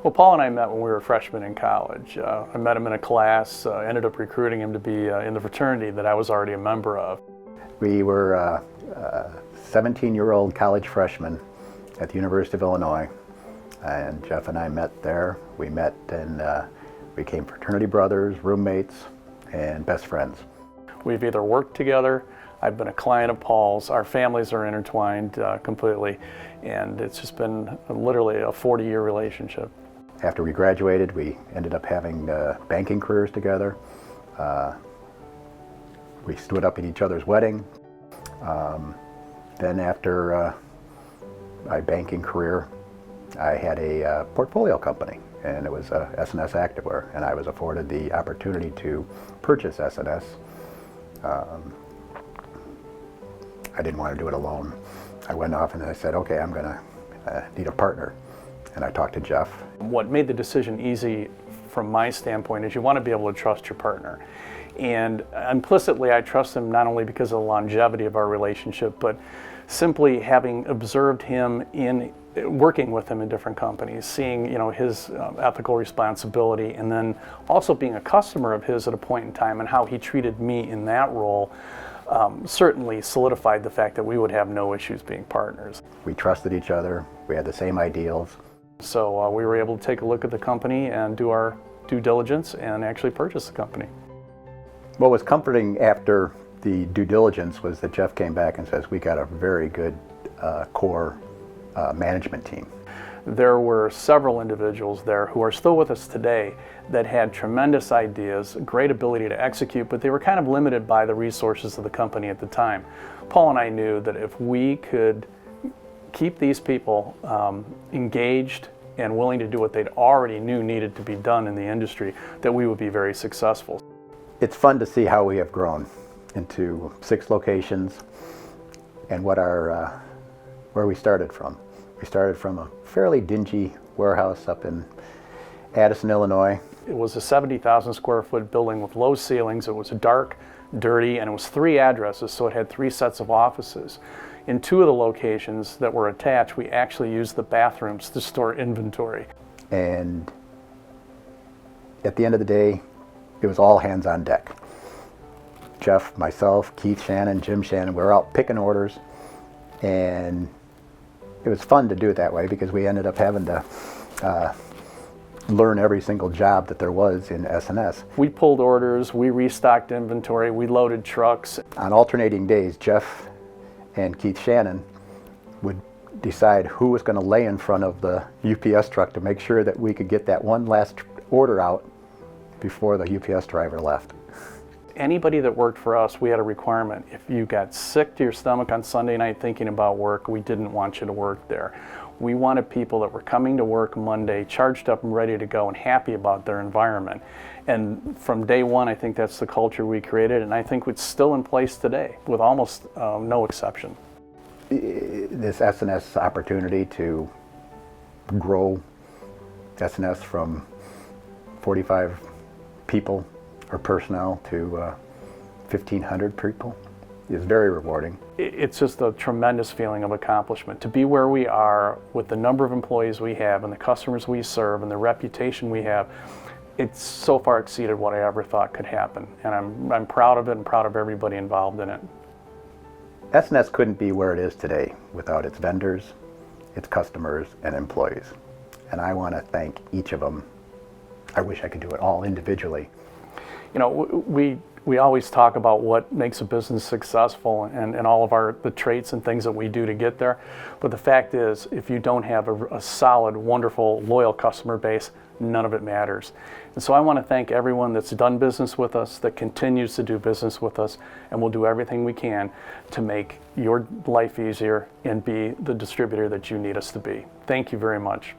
Well, Paul and I met when we were freshmen in college. I met him in a class, ended up recruiting him to be in the fraternity that I was already a member of. We were 17-year-old college freshmen at the University of Illinois, and Jeff and I met there. We met and became fraternity brothers, roommates, and best friends. We've either worked together, I've been a client of Paul's, our families are intertwined completely, and it's just been literally a 40-year relationship. After we graduated, we ended up having banking careers together. We stood up at each other's wedding. Then after my banking career, I had a portfolio company, and it was S&S Activewear, and I was afforded the opportunity to purchase S&S. I didn't want to do it alone. I went off and I said, okay, I'm going to need a partner. And I talked to Jeff. What made the decision easy from my standpoint is you want to be able to trust your partner. And implicitly, I trust him not only because of the longevity of our relationship, but simply having observed him in working with him in different companies, seeing his ethical responsibility, and then also being a customer of his at a point in time and how he treated me in that role certainly solidified the fact that we would have no issues being partners. We trusted each other. We had the same ideals. So we were able to take a look at the company and do our due diligence and actually purchase the company. What was comforting after the due diligence was that Jeff came back and says, we got a very good core management team. There were several individuals there who are still with us today that had tremendous ideas, great ability to execute, but they were kind of limited by the resources of the company at the time. Paul and I knew that if we could keep these people engaged and willing to do what they'd already knew needed to be done in the industry, that we would be very successful. It's fun to see how we have grown into 6 locations and where we started from. We started from a fairly dingy warehouse up in Addison, Illinois. It was a 70,000 square foot building with low ceilings. It was dark, dirty, and it was 3 addresses, so it had 3 sets of offices. In 2 of the locations that were attached, we actually used the bathrooms to store inventory. And at the end of the day, it was all hands on deck. Jeff, myself, Keith Shannon, Jim Shannon, we were out picking orders, and it was fun to do it that way because we ended up having to learn every single job that there was in S&S. We pulled orders, we restocked inventory, we loaded trucks. On alternating days, Jeff and Keith Shannon would decide who was going to lay in front of the UPS truck to make sure that we could get that one last order out before the UPS driver left. Anybody that worked for us, we had a requirement. If you got sick to your stomach on Sunday night thinking about work, we didn't want you to work there. We wanted people that were coming to work Monday, charged up and ready to go and happy about their environment. And from day one, I think that's the culture we created, and I think it's still in place today with almost no exception. This S&S opportunity to grow S&S from 45 people or personnel to 1,500 people is very rewarding. It's just a tremendous feeling of accomplishment. To be where we are with the number of employees we have and the customers we serve and the reputation we have, it's so far exceeded what I ever thought could happen. And I'm proud of it and proud of everybody involved in it. S&S couldn't be where it is today without its vendors, its customers, and employees. And I want to thank each of them. I wish I could do it all individually. You know, we always talk about what makes a business successful and all of the traits and things that we do to get there. But the fact is, if you don't have a solid, wonderful, loyal customer base, none of it matters. And so I want to thank everyone that's done business with us, that continues to do business with us, and we'll do everything we can to make your life easier and be the distributor that you need us to be. Thank you very much.